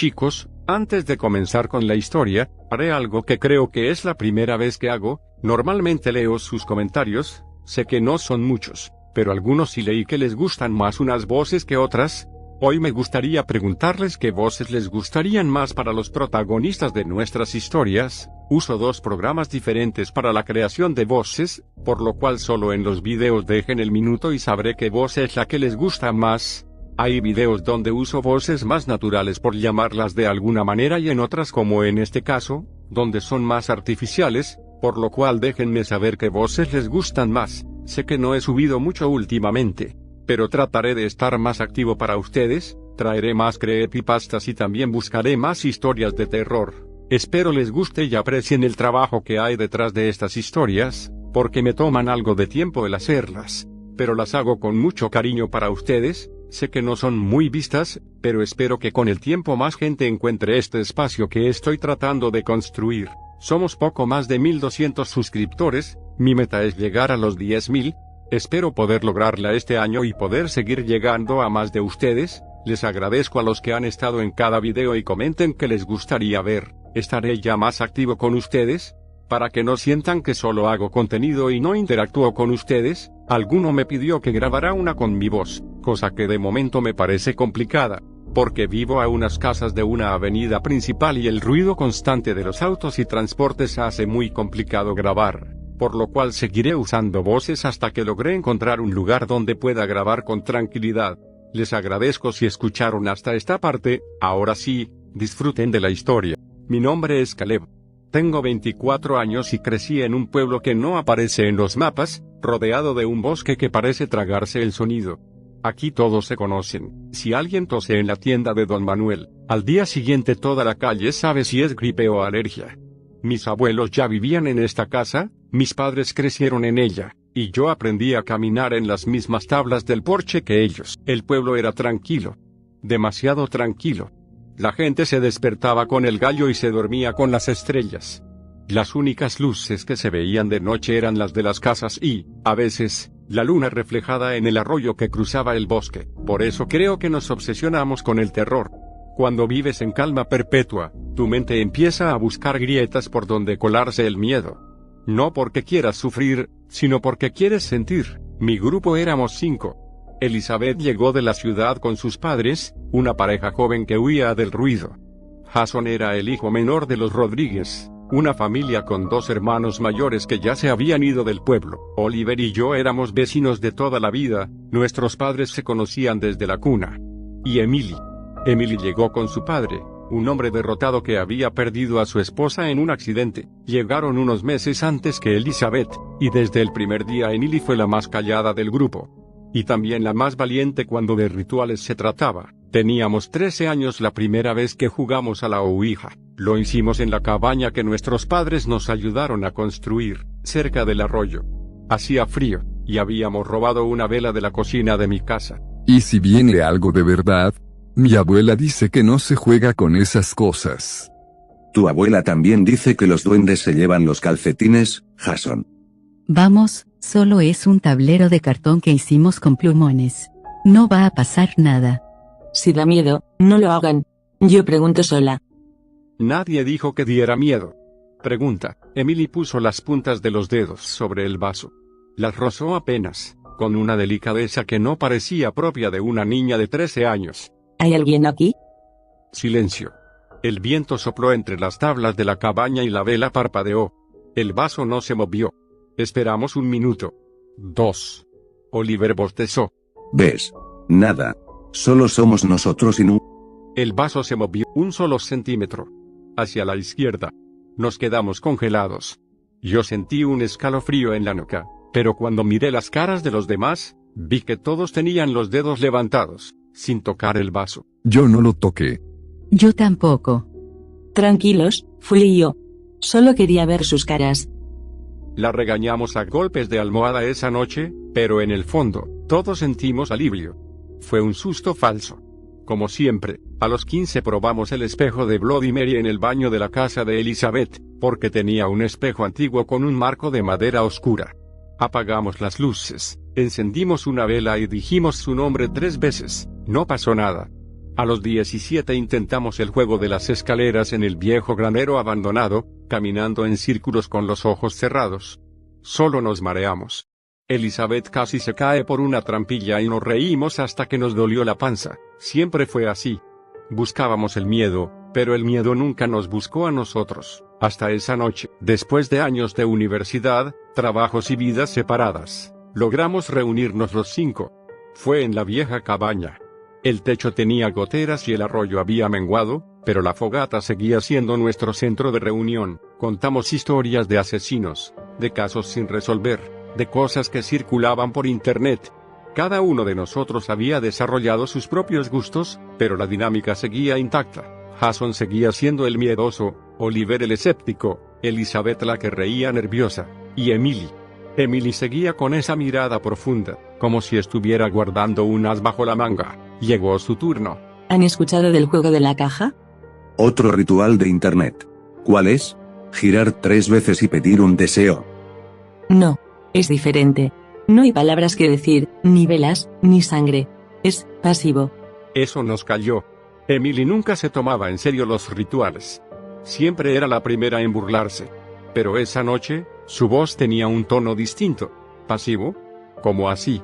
Chicos, antes de comenzar con la historia, haré algo que creo que es la primera vez que hago. Normalmente leo sus comentarios, sé que no son muchos, pero algunos sí leí que les gustan más unas voces que otras. Hoy me gustaría preguntarles qué voces les gustarían más para los protagonistas de nuestras historias. Uso 2 programas diferentes para la creación de voces, por lo cual solo en los videos dejen el minuto y sabré qué voz es la que les gusta más. Hay videos donde uso voces más naturales por llamarlas de alguna manera y en otras como en este caso, donde son más artificiales, por lo cual déjenme saber qué voces les gustan más. Sé que no he subido mucho últimamente, pero trataré de estar más activo para ustedes, traeré más creepypastas y también buscaré más historias de terror. Espero les guste y aprecien el trabajo que hay detrás de estas historias, porque me toman algo de tiempo el hacerlas, pero las hago con mucho cariño para ustedes. Sé que no son muy vistas, pero espero que con el tiempo más gente encuentre este espacio que estoy tratando de construir. Somos poco más de 1200 suscriptores, mi meta es llegar a los 10.000, espero poder lograrla este año y poder seguir llegando a más de ustedes. Les agradezco a los que han estado en cada video y comenten que les gustaría ver. Estaré ya más activo con ustedes, para que no sientan que solo hago contenido y no interactúo con ustedes. Alguno me pidió que grabara una con mi voz, cosa que de momento me parece complicada, porque vivo a unas casas de una avenida principal y el ruido constante de los autos y transportes hace muy complicado grabar, por lo cual seguiré usando voces hasta que logre encontrar un lugar donde pueda grabar con tranquilidad. Les agradezco si escucharon hasta esta parte. Ahora sí, disfruten de la historia. Mi nombre es Caleb. Tengo 24 años y crecí en un pueblo que no aparece en los mapas, rodeado de un bosque que parece tragarse el sonido. Aquí todos se conocen. Si alguien tose en la tienda de Don Manuel, al día siguiente toda la calle sabe si es gripe o alergia. Mis abuelos ya vivían en esta casa, mis padres crecieron en ella, y yo aprendí a caminar en las mismas tablas del porche que ellos. El pueblo era tranquilo. Demasiado tranquilo. La gente se despertaba con el gallo y se dormía con las estrellas. Las únicas luces que se veían de noche eran las de las casas y, a veces, la luna reflejada en el arroyo que cruzaba el bosque. Por eso creo que nos obsesionamos con el terror. Cuando vives en calma perpetua, tu mente empieza a buscar grietas por donde colarse el miedo. No porque quieras sufrir, sino porque quieres sentir. Mi grupo éramos 5. Elizabeth llegó de la ciudad con sus padres, una pareja joven que huía del ruido. Jason era el hijo menor de los Rodríguez, una familia con 2 hermanos mayores que ya se habían ido del pueblo. Oliver y yo éramos vecinos de toda la vida, nuestros padres se conocían desde la cuna. Y Emily. Emily llegó con su padre, un hombre derrotado que había perdido a su esposa en un accidente. Llegaron unos meses antes que Elizabeth, y desde el primer día Emily fue la más callada del grupo. Y también la más valiente cuando de rituales se trataba. Teníamos 13 años la primera vez que jugamos a la ouija. Lo hicimos en la cabaña que nuestros padres nos ayudaron a construir, cerca del arroyo. Hacía frío, y habíamos robado una vela de la cocina de mi casa. ¿Y si viene algo de verdad? Mi abuela dice que no se juega con esas cosas. Tu abuela también dice que los duendes se llevan los calcetines, Jason. Vamos, solo es un tablero de cartón que hicimos con plumones. No va a pasar nada. Si da miedo, no lo hagan. Yo pregunto sola. Nadie dijo que diera miedo. Pregunta. Emily puso las puntas de los dedos sobre el vaso. Las rozó apenas, con una delicadeza que no parecía propia de una niña de 13 años. ¿Hay alguien aquí? Silencio. El viento sopló entre las tablas de la cabaña y la vela parpadeó. El vaso no se movió. Esperamos 1 minuto. 2. Oliver bostezó. ¿Ves? Nada. Solo somos nosotros y no. El vaso se movió 1 solo centímetro. Hacia la izquierda. Nos quedamos congelados. Yo sentí un escalofrío en la nuca, pero cuando miré las caras de los demás, vi que todos tenían los dedos levantados, sin tocar el vaso. Yo no lo toqué. Yo tampoco. Tranquilos, fui yo. Solo quería ver sus caras. La regañamos a golpes de almohada esa noche, pero en el fondo, todos sentimos alivio. Fue un susto falso. Como siempre, a los 15 probamos el espejo de Bloody Mary en el baño de la casa de Elizabeth, porque tenía un espejo antiguo con un marco de madera oscura. Apagamos las luces, encendimos una vela y dijimos su nombre 3 veces, no pasó nada. A los 17 intentamos el juego de las escaleras en el viejo granero abandonado, caminando en círculos con los ojos cerrados. Solo nos mareamos. Elizabeth casi se cae por una trampilla y nos reímos hasta que nos dolió la panza. Siempre fue así. Buscábamos el miedo, pero el miedo nunca nos buscó a nosotros, hasta esa noche. Después de años de universidad, trabajos y vidas separadas, logramos reunirnos los 5. Fue en la vieja cabaña. El techo tenía goteras y el arroyo había menguado, pero la fogata seguía siendo nuestro centro de reunión. Contamos historias de asesinos, de casos sin resolver, de cosas que circulaban por internet. Cada uno de nosotros había desarrollado sus propios gustos, pero la dinámica seguía intacta. Jason seguía siendo el miedoso, Oliver el escéptico, Elizabeth la que reía nerviosa, y Emily seguía con esa mirada profunda, como si estuviera guardando un as bajo la manga. Llegó su turno. ¿Han escuchado del juego de la caja? Otro ritual de internet. ¿Cuál es? Girar 3 veces y pedir un deseo. No, es diferente. No hay palabras que decir, ni velas, ni sangre. Es pasivo. Eso nos cayó. Emily nunca se tomaba en serio los rituales. Siempre era la primera en burlarse. Pero esa noche, su voz tenía un tono distinto. ¿Pasivo? ¿Cómo así?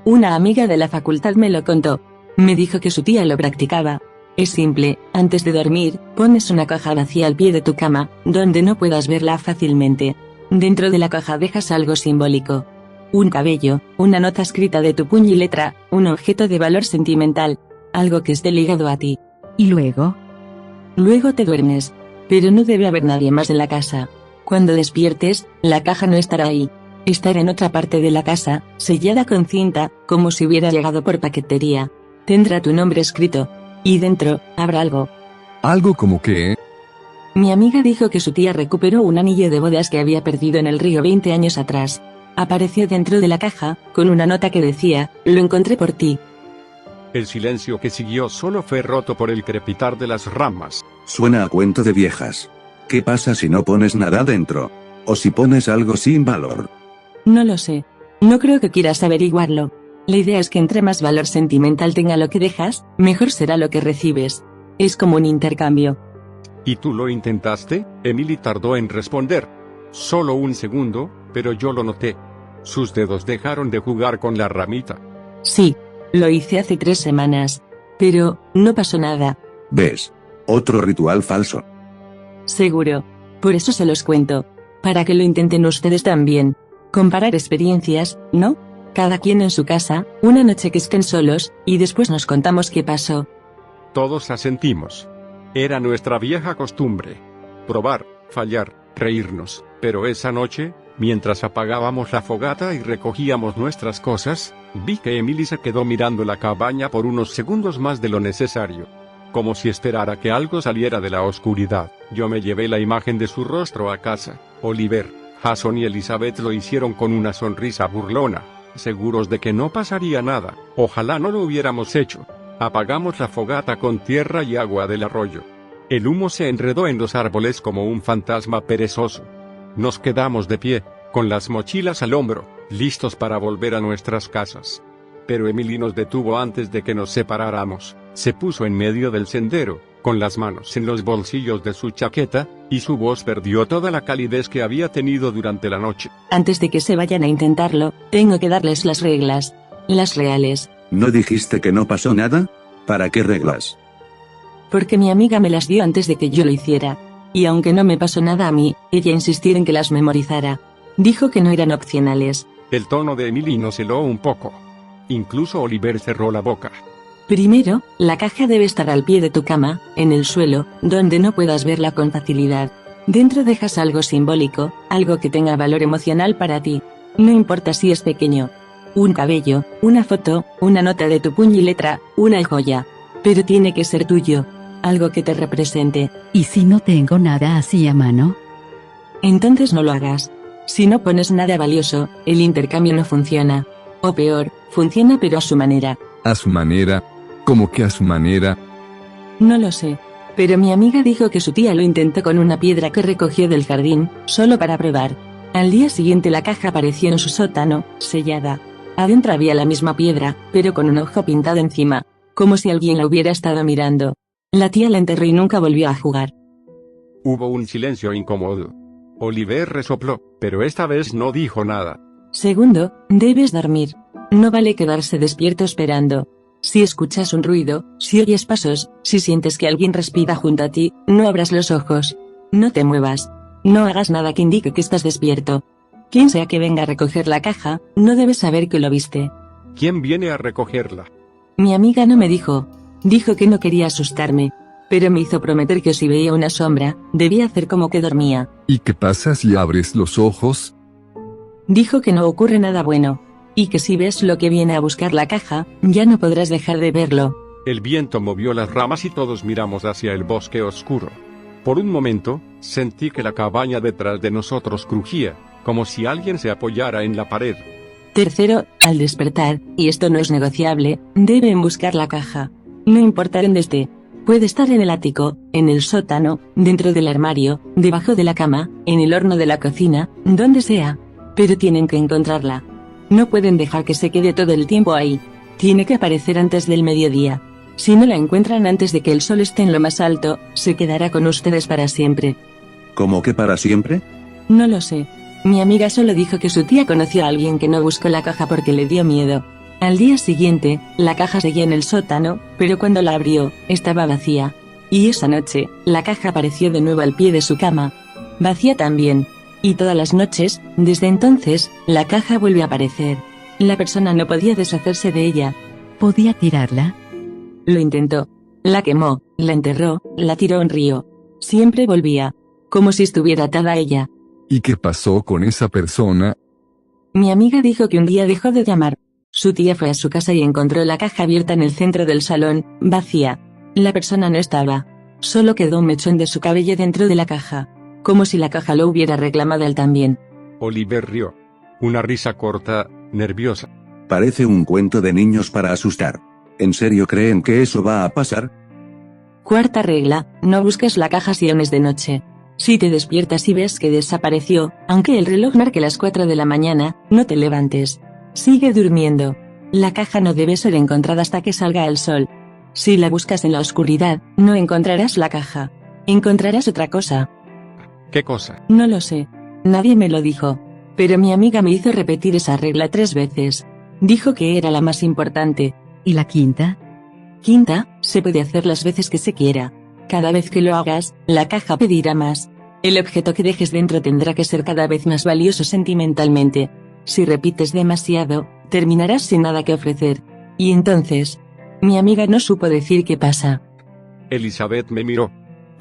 Una amiga de la facultad me lo contó. Me dijo que su tía lo practicaba. Es simple, antes de dormir, pones una caja vacía al pie de tu cama, donde no puedas verla fácilmente. Dentro de la caja dejas algo simbólico. Un cabello, una nota escrita de tu puño y letra, un objeto de valor sentimental, algo que esté ligado a ti. ¿Y luego? Luego te duermes. Pero no debe haber nadie más en la casa. Cuando despiertes, la caja no estará ahí. Estará en otra parte de la casa, sellada con cinta, como si hubiera llegado por paquetería. Tendrá tu nombre escrito. Y dentro, habrá algo. ¿Algo como qué? Mi amiga dijo que su tía recuperó un anillo de bodas que había perdido en el río 20 años atrás. Apareció dentro de la caja, con una nota que decía, lo encontré por ti. El silencio que siguió solo fue roto por el crepitar de las ramas. Suena a cuento de viejas. ¿Qué pasa si no pones nada dentro? ¿O si pones algo sin valor? No lo sé. No creo que quieras averiguarlo. La idea es que entre más valor sentimental tenga lo que dejas, mejor será lo que recibes. Es como un intercambio. ¿Y tú lo intentaste? Emily tardó en responder. Solo un segundo, pero yo lo noté. Sus dedos dejaron de jugar con la ramita. Sí, lo hice hace 3 semanas. Pero, no pasó nada. ¿Ves? Otro ritual falso. Seguro. Por eso se los cuento. Para que lo intenten ustedes también. Comparar experiencias, ¿no? Cada quien en su casa, una noche que estén solos, y después nos contamos qué pasó. Todos asentimos. Era nuestra vieja costumbre. Probar, fallar, reírnos. Pero esa noche, mientras apagábamos la fogata y recogíamos nuestras cosas, vi que Emily se quedó mirando la cabaña por unos segundos más de lo necesario. Como si esperara que algo saliera de la oscuridad. Yo me llevé la imagen de su rostro a casa. Oliver, Jason y Elizabeth lo hicieron con una sonrisa burlona, seguros de que no pasaría nada. Ojalá no lo hubiéramos hecho. Apagamos la fogata con tierra y agua del arroyo. El humo se enredó en los árboles como un fantasma perezoso. Nos quedamos de pie, con las mochilas al hombro, listos para volver a nuestras casas. Pero Emily nos detuvo antes de que nos separáramos. Se puso en medio del sendero, con las manos en los bolsillos de su chaqueta, y su voz perdió toda la calidez que había tenido durante la noche. Antes de que se vayan a intentarlo, tengo que darles las reglas. Las reales. ¿No dijiste que no pasó nada? ¿Para qué reglas? Porque mi amiga me las dio antes de que yo lo hiciera. Y aunque no me pasó nada a mí, ella insistió en que las memorizara. Dijo que no eran opcionales. El tono de Emily nos heló un poco. Incluso Oliver cerró la boca. Primero, la caja debe estar al pie de tu cama, en el suelo, donde no puedas verla con facilidad. Dentro dejas algo simbólico, algo que tenga valor emocional para ti. No importa si es pequeño. Un cabello, una foto, una nota de tu puño y letra, una joya. Pero tiene que ser tuyo. Algo que te represente. ¿Y si no tengo nada así a mano? Entonces no lo hagas. Si no pones nada valioso, el intercambio no funciona. O peor, funciona pero a su manera. ¿A su manera? ¿Cómo que a su manera? No lo sé. Pero mi amiga dijo que su tía lo intentó con una piedra que recogió del jardín, solo para probar. Al día siguiente la caja apareció en su sótano, sellada. Adentro había la misma piedra, pero con un ojo pintado encima. como si alguien la hubiera estado mirando. La tía la enterró y nunca volvió a jugar. Hubo un silencio incómodo. Oliver resopló, pero esta vez no dijo nada. Segundo, debes dormir. No vale quedarse despierto esperando. Si escuchas un ruido, si oyes pasos, si sientes que alguien respira junto a ti, no abras los ojos. No te muevas. No hagas nada que indique que estás despierto. Quien sea que venga a recoger la caja, no debe saber que lo viste. ¿Quién viene a recogerla? Mi amiga no me dijo. Dijo que no quería asustarme. Pero me hizo prometer que si veía una sombra, debía hacer como que dormía. ¿Y qué pasa si abres los ojos? Dijo que no ocurre nada bueno. Y que si ves lo que viene a buscar la caja, ya no podrás dejar de verlo. El viento movió las ramas y todos miramos hacia el bosque oscuro. Por un momento, sentí que la cabaña detrás de nosotros crujía, como si alguien se apoyara en la pared. Tercero, al despertar, y esto no es negociable, deben buscar la caja. No importa dónde esté. Puede estar en el ático, en el sótano, dentro del armario, debajo de la cama, en el horno de la cocina, donde sea. Pero tienen que encontrarla. No pueden dejar que se quede todo el tiempo ahí. Tiene que aparecer antes del mediodía. Si no la encuentran antes de que el sol esté en lo más alto, se quedará con ustedes para siempre. ¿Cómo que para siempre? No lo sé. Mi amiga solo dijo que su tía conoció a alguien que no buscó la caja porque le dio miedo. Al día siguiente, la caja seguía en el sótano, pero cuando la abrió, estaba vacía. Y esa noche, la caja apareció de nuevo al pie de su cama. Vacía también. Y todas las noches, desde entonces, la caja vuelve a aparecer. La persona no podía deshacerse de ella. ¿Podía tirarla? Lo intentó. La quemó, la enterró, la tiró a un río. Siempre volvía. Como si estuviera atada a ella. ¿Y qué pasó con esa persona? Mi amiga dijo que un día dejó de llamar. Su tía fue a su casa y encontró la caja abierta en el centro del salón, vacía. La persona no estaba. Solo quedó un mechón de su cabello dentro de la caja. Como si la caja lo hubiera reclamado él también. Oliver rió. Una risa corta, nerviosa. Parece un cuento de niños para asustar. ¿En serio creen que eso va a pasar? Cuarta regla, no busques la caja si aún es de noche. Si te despiertas y ves que desapareció, aunque el reloj marque las 4 de la mañana, no te levantes. Sigue durmiendo. La caja no debe ser encontrada hasta que salga el sol. Si la buscas en la oscuridad, no encontrarás la caja. Encontrarás otra cosa. ¿Qué cosa? No lo sé. Nadie me lo dijo. Pero mi amiga me hizo repetir esa regla 3 veces. Dijo que era la más importante. ¿Y la quinta? Quinta, se puede hacer las veces que se quiera. Cada vez que lo hagas, la caja pedirá más. El objeto que dejes dentro tendrá que ser cada vez más valioso sentimentalmente. Si repites demasiado, terminarás sin nada que ofrecer. Y entonces, mi amiga no supo decir qué pasa. Elizabeth me miró.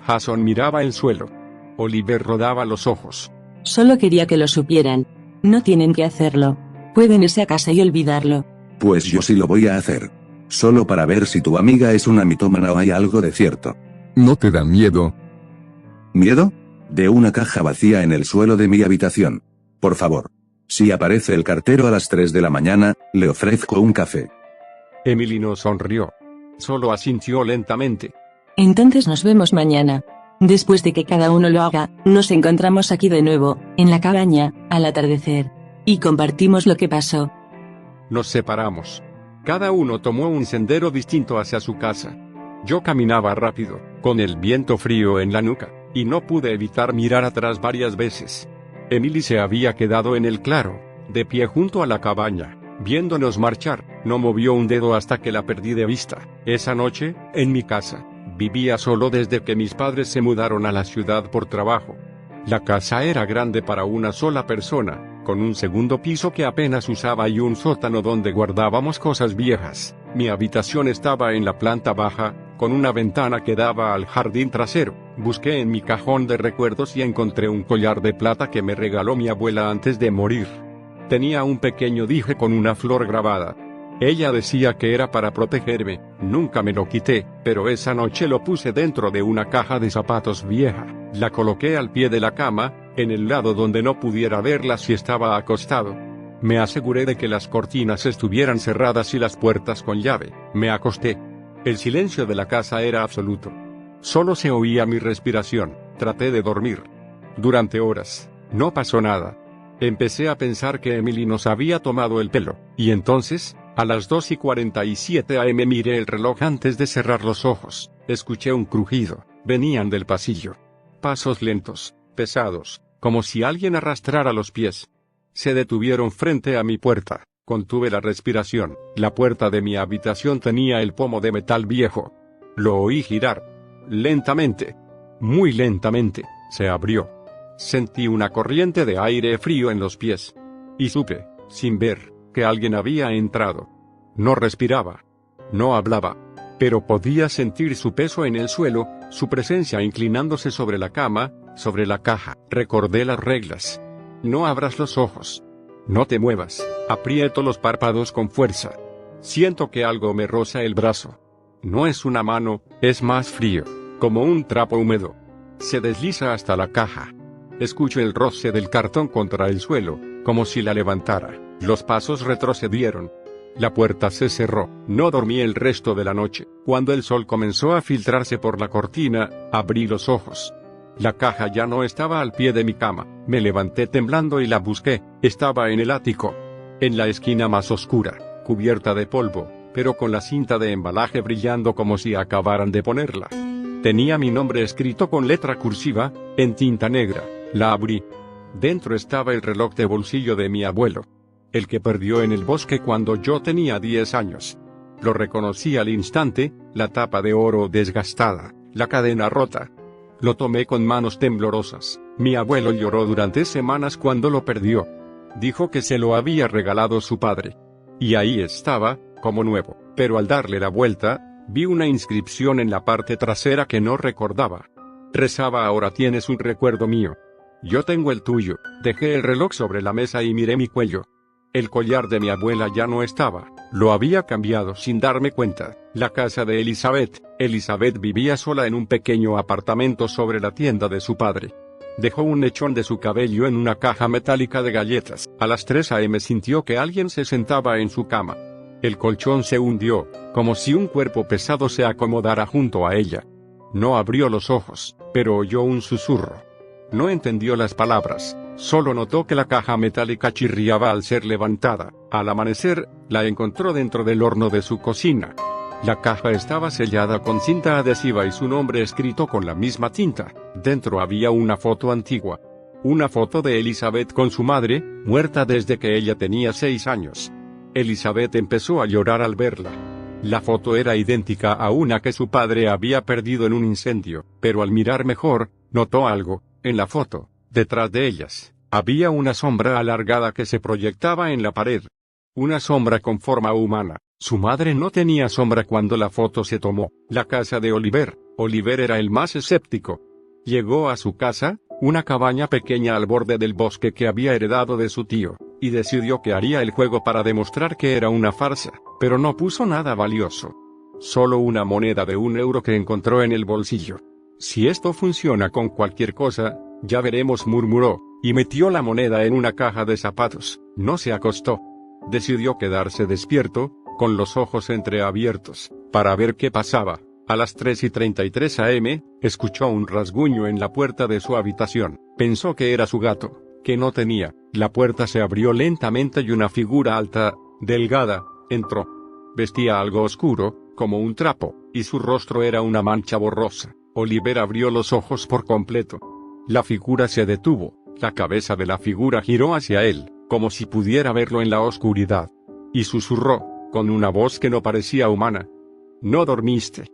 Jason miraba el suelo. Oliver rodaba los ojos. Solo quería que lo supieran. No tienen que hacerlo. Pueden irse a casa y olvidarlo. Pues yo sí lo voy a hacer. Solo para ver si tu amiga es una mitómana o hay algo de cierto. ¿No te da miedo? ¿Miedo? De una caja vacía en el suelo de mi habitación. Por favor. Si aparece el cartero a las 3 de la mañana, le ofrezco un café. Emily no sonrió. Solo asintió lentamente. Entonces nos vemos mañana. Después de que cada uno lo haga, nos encontramos aquí de nuevo, en la cabaña, al atardecer. Y compartimos lo que pasó. Nos separamos. Cada uno tomó un sendero distinto hacia su casa. Yo caminaba rápido, con el viento frío en la nuca, y no pude evitar mirar atrás varias veces. Emily se había quedado en el claro, de pie junto a la cabaña, viéndonos marchar. No movió un dedo hasta que la perdí de vista. Esa noche, en mi casa, vivía solo desde que mis padres se mudaron a la ciudad por trabajo. La casa era grande para una sola persona, con un segundo piso que apenas usaba y un sótano donde guardábamos cosas viejas. Mi habitación estaba en la planta baja, con una ventana que daba al jardín trasero. Busqué en mi cajón de recuerdos y encontré un collar de plata que me regaló mi abuela antes de morir. Tenía un pequeño dije con una flor grabada. Ella decía que era para protegerme. Nunca me lo quité, pero esa noche lo puse dentro de una caja de zapatos vieja. La coloqué al pie de la cama, en el lado donde no pudiera verla si estaba acostado. Me aseguré de que las cortinas estuvieran cerradas y las puertas con llave. Me acosté. El silencio de la casa era absoluto. Solo se oía mi respiración. Traté de dormir. Durante horas, no pasó nada. Empecé a pensar que Emily nos había tomado el pelo, y entonces, A las 2:47 am miré el reloj antes de cerrar los ojos. Escuché un crujido. Venían del pasillo. Pasos lentos, pesados, como si alguien arrastrara los pies. Se detuvieron frente a mi puerta. Contuve la respiración. La puerta de mi habitación tenía el pomo de metal viejo. Lo oí girar. Lentamente. Muy lentamente. Se abrió. Sentí una corriente de aire frío en los pies. Y supe, sin ver, que alguien había entrado. No respiraba. No hablaba. Pero podía sentir su peso en el suelo, su presencia inclinándose sobre la cama, sobre la caja. Recordé las reglas. No abras los ojos. No te muevas. Aprieto los párpados con fuerza. Siento que algo me roza el brazo. No es una mano, es más frío, como un trapo húmedo. Se desliza hasta la caja. Escucho el roce del cartón contra el suelo, como si la levantara. Los pasos retrocedieron. La puerta se cerró. No dormí el resto de la noche. Cuando el sol comenzó a filtrarse por la cortina, abrí los ojos. La caja ya no estaba al pie de mi cama. Me levanté temblando y la busqué. Estaba en el ático. En la esquina más oscura, cubierta de polvo, pero con la cinta de embalaje brillando como si acabaran de ponerla. Tenía mi nombre escrito con letra cursiva, en tinta negra. La abrí. Dentro estaba el reloj de bolsillo de mi abuelo. El que perdió en el bosque cuando yo tenía 10 años. Lo reconocí al instante, la tapa de oro desgastada, la cadena rota. Lo tomé con manos temblorosas. Mi abuelo lloró durante semanas cuando lo perdió. Dijo que se lo había regalado su padre. Y ahí estaba, como nuevo. Pero al darle la vuelta, vi una inscripción en la parte trasera que no recordaba. Rezaba: ahora tienes un recuerdo mío. Yo tengo el tuyo. Dejé el reloj sobre la mesa y miré mi cuello. El collar de mi abuela ya no estaba. Lo había cambiado sin darme cuenta. La casa de Elizabeth. Elizabeth vivía sola en un pequeño apartamento sobre la tienda de su padre. Dejó un mechón de su cabello en una caja metálica de galletas. A las 3 am sintió que alguien se sentaba en su cama. El colchón se hundió, como si un cuerpo pesado se acomodara junto a ella. No abrió los ojos, pero oyó un susurro. No entendió las palabras, solo notó que la caja metálica chirriaba al ser levantada. Al amanecer, la encontró dentro del horno de su cocina. La caja estaba sellada con cinta adhesiva y su nombre escrito con la misma tinta. Dentro había una foto antigua. Una foto de Elizabeth con su madre, muerta desde que ella tenía 6 años. Elizabeth empezó a llorar al verla. La foto era idéntica a una que su padre había perdido en un incendio, pero al mirar mejor, notó algo. En la foto, detrás de ellas, había una sombra alargada que se proyectaba en la pared. Una sombra con forma humana. Su madre no tenía sombra cuando la foto se tomó. La casa de Oliver. Oliver era el más escéptico. Llegó a su casa, una cabaña pequeña al borde del bosque que había heredado de su tío, y decidió que haría el juego para demostrar que era una farsa, pero no puso nada valioso. Solo una moneda de €1 que encontró en el bolsillo. Si esto funciona con cualquier cosa, ya veremos, murmuró, y metió la moneda en una caja de zapatos. No se acostó. Decidió quedarse despierto, con los ojos entreabiertos, para ver qué pasaba. A las 3:33 am, escuchó un rasguño en la puerta de su habitación. Pensó que era su gato, que no tenía. La puerta se abrió lentamente y una figura alta, delgada, entró. Vestía algo oscuro, como un trapo, y su rostro era una mancha borrosa. Oliver abrió los ojos por completo. La figura se detuvo, la cabeza de la figura giró hacia él, como si pudiera verlo en la oscuridad. Y susurró, con una voz que no parecía humana: «No dormiste.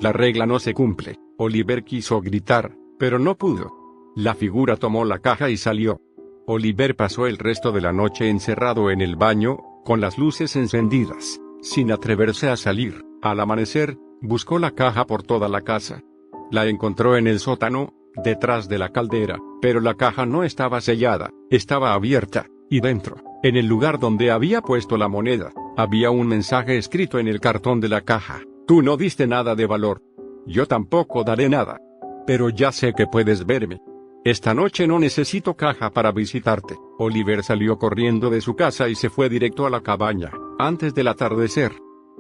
La regla no se cumple». Oliver quiso gritar, pero no pudo. La figura tomó la caja y salió. Oliver pasó el resto de la noche encerrado en el baño, con las luces encendidas, sin atreverse a salir. Al amanecer, buscó la caja por toda la casa. La encontró en el sótano, detrás de la caldera, pero la caja no estaba sellada, estaba abierta, y dentro, en el lugar donde había puesto la moneda, había un mensaje escrito en el cartón de la caja: «Tú no diste nada de valor. Yo tampoco daré nada. Pero ya sé que puedes verme. Esta noche no necesito caja para visitarte». Oliver salió corriendo de su casa y se fue directo a la cabaña, antes del atardecer.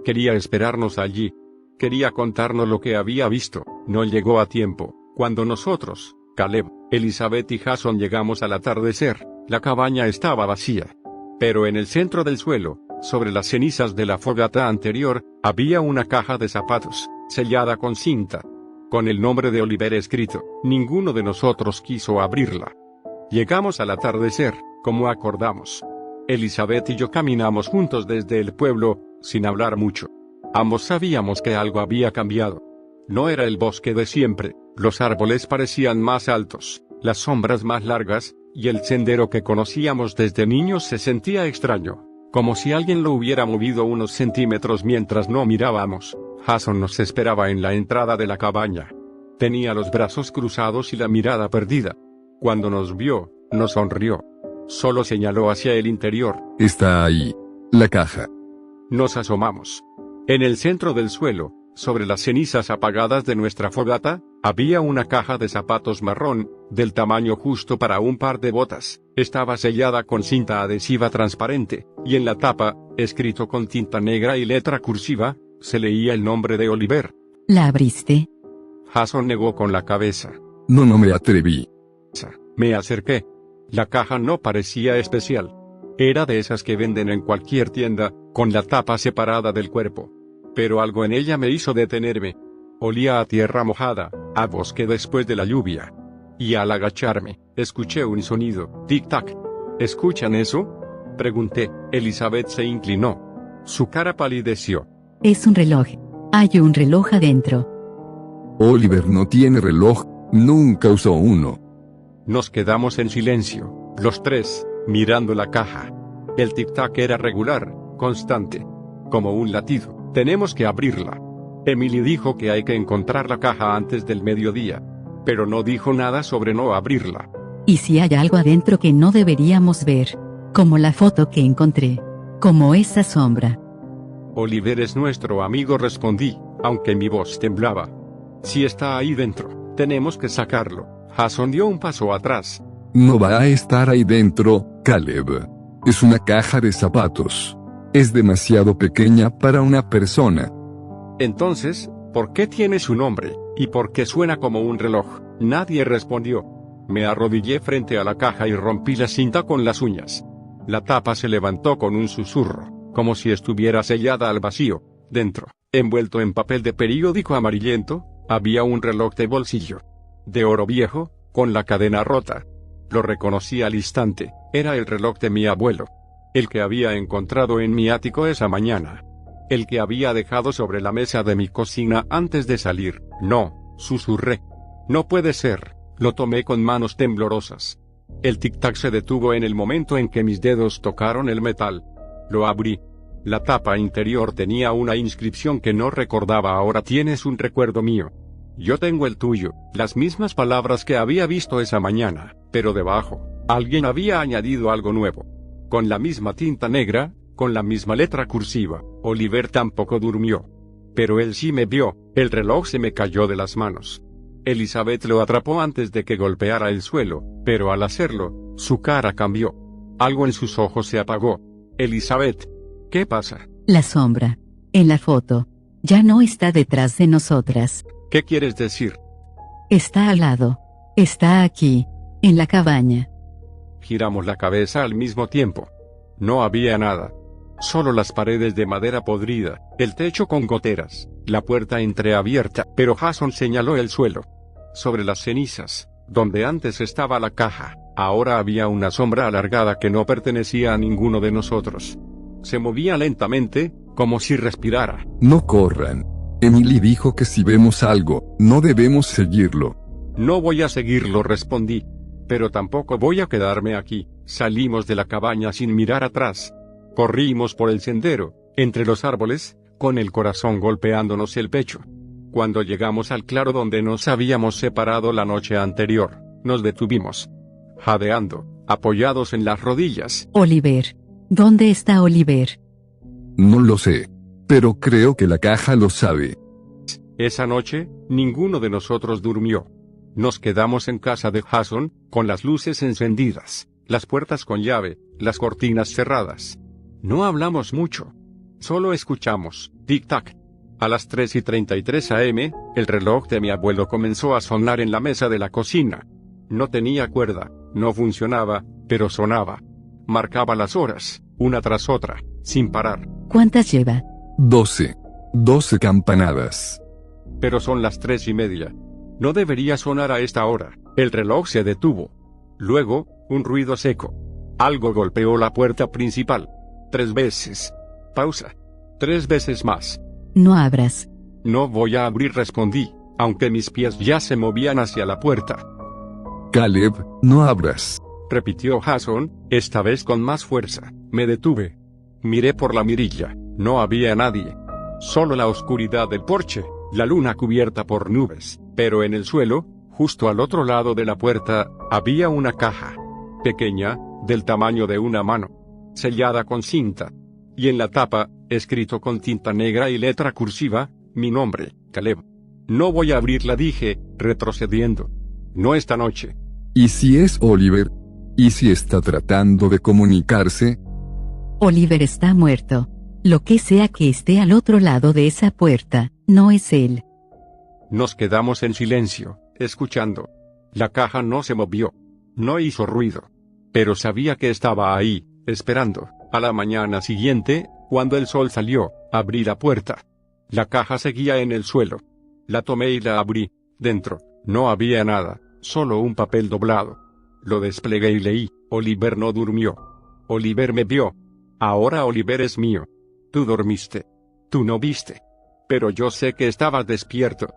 Quería esperarnos allí. Quería contarnos lo que había visto. No llegó a tiempo. Cuando nosotros, Caleb, Elizabeth y Jason llegamos al atardecer, la cabaña estaba vacía. Pero en el centro del suelo, Sobre las cenizas de la fogata anterior, había una caja de zapatos, sellada con cinta, con el nombre de Oliver escrito. Ninguno de nosotros quiso abrirla. Llegamos al atardecer, como acordamos. Elizabeth y yo caminamos juntos desde el pueblo, sin hablar mucho. Ambos sabíamos que algo había cambiado. No era el bosque de siempre, los árboles parecían más altos, las sombras más largas, y el sendero que conocíamos desde niños se sentía extraño, como si alguien lo hubiera movido unos centímetros mientras no mirábamos. Jason nos esperaba en la entrada de la cabaña. Tenía los brazos cruzados y la mirada perdida. Cuando nos vio, nos sonrió. Solo señaló hacia el interior. Está ahí. La caja. Nos asomamos. En el centro del suelo, sobre las cenizas apagadas de nuestra fogata, había una caja de zapatos marrón, del tamaño justo para un par de botas. Estaba sellada con cinta adhesiva transparente, y en la tapa, escrito con tinta negra y letra cursiva, se leía el nombre de Oliver. ¿La abriste? Jason negó con la cabeza. No me atreví. Me acerqué. La caja no parecía especial. Era de esas que venden en cualquier tienda, con la tapa separada del cuerpo. Pero algo en ella me hizo detenerme. Olía a tierra mojada, a bosque después de la lluvia. Y al agacharme, escuché un sonido, tic-tac. ¿Escuchan eso?, pregunté. Elizabeth se inclinó. Su cara palideció. Es un reloj. Hay un reloj adentro. Oliver no tiene reloj, nunca usó uno. Nos quedamos en silencio, los tres, mirando la caja. El tic-tac era regular, constante, como un latido. Tenemos que abrirla. Emily dijo que hay que encontrar la caja antes del mediodía, pero no dijo nada sobre no abrirla. ¿Y si hay algo adentro que no deberíamos ver? Como la foto que encontré. Como esa sombra. Oliver es nuestro amigo, respondí, aunque mi voz temblaba. Si está ahí dentro, tenemos que sacarlo. Jason dio un paso atrás. No va a estar ahí dentro, Caleb. Es una caja de zapatos. Es demasiado pequeña para una persona. Entonces, ¿por qué tiene su nombre? ¿Y por qué suena como un reloj? Nadie respondió. Me arrodillé frente a la caja y rompí la cinta con las uñas. La tapa se levantó con un susurro, como si estuviera sellada al vacío. Dentro, envuelto en papel de periódico amarillento, había un reloj de bolsillo. De oro viejo, con la cadena rota. Lo reconocí al instante, era el reloj de mi abuelo. El que había encontrado en mi ático esa mañana. El que había dejado sobre la mesa de mi cocina antes de salir. No, susurré. No puede ser, lo tomé con manos temblorosas. El tic-tac se detuvo en el momento en que mis dedos tocaron el metal. Lo abrí. La tapa interior tenía una inscripción que no recordaba. Ahora tienes un recuerdo mío. Yo tengo el tuyo, las mismas palabras que había visto esa mañana, pero debajo, alguien había añadido algo nuevo. Con la misma tinta negra, con la misma letra cursiva. Oliver tampoco durmió. Pero él sí me vio. El reloj se me cayó de las manos. Elizabeth lo atrapó antes de que golpeara el suelo, pero al hacerlo, su cara cambió. Algo en sus ojos se apagó. Elizabeth, ¿qué pasa? La sombra. En la foto. Ya no está detrás de nosotras. ¿Qué quieres decir? Está al lado. Está aquí, en la cabaña. Giramos la cabeza al mismo tiempo. No había nada. Solo las paredes de madera podrida, el techo con goteras, la puerta entreabierta, pero Jason señaló el suelo. Sobre las cenizas, donde antes estaba la caja, ahora había una sombra alargada que no pertenecía a ninguno de nosotros. Se movía lentamente, como si respirara. No corran. Emily dijo que si vemos algo, no debemos seguirlo. No voy a seguirlo, respondí. Pero tampoco voy a quedarme aquí. Salimos de la cabaña sin mirar atrás. Corrimos por el sendero, entre los árboles, con el corazón golpeándonos el pecho. Cuando llegamos al claro donde nos habíamos separado la noche anterior, nos detuvimos. Jadeando, apoyados en las rodillas. Oliver. ¿Dónde está Oliver? No lo sé. Pero creo que la caja lo sabe. Esa noche, ninguno de nosotros durmió. Nos quedamos en casa de Jason, con las luces encendidas, las puertas con llave, las cortinas cerradas. No hablamos mucho. Solo escuchamos, tic-tac. A las 3:33 a.m., el reloj de mi abuelo comenzó a sonar en la mesa de la cocina. No tenía cuerda, no funcionaba, pero sonaba. Marcaba las horas, una tras otra, sin parar. ¿Cuántas lleva? 12. 12 campanadas. Pero son las 3:30. No debería sonar a esta hora. El reloj se detuvo. Luego, un ruido seco. Algo golpeó la puerta principal. 3 veces. Pausa. 3 veces más. No abras. No voy a abrir, respondí, aunque mis pies ya se movían hacia la puerta. Caleb, no abras. Repitió Jason, esta vez con más fuerza. Me detuve. Miré por la mirilla. No había nadie. Solo la oscuridad del porche, la luna cubierta por nubes, pero en el suelo, justo al otro lado de la puerta, había una caja. Pequeña, del tamaño de una mano. Sellada con cinta. Y en la tapa, escrito con tinta negra y letra cursiva, mi nombre, Caleb. No voy a abrirla, dije, retrocediendo. No esta noche. ¿Y si es Oliver? ¿Y si está tratando de comunicarse? Oliver está muerto. Lo que sea que esté al otro lado de esa puerta, no es él. Nos quedamos en silencio, escuchando. La caja no se movió. No hizo ruido. Pero sabía que estaba ahí, esperando. A la mañana siguiente, cuando el sol salió, abrí la puerta. La caja seguía en el suelo. La tomé y la abrí. Dentro, no había nada, solo un papel doblado. Lo desplegué y leí: Oliver no durmió. Oliver me vio. Ahora Oliver es mío. Tú dormiste. Tú no viste. Pero yo sé que estabas despierto.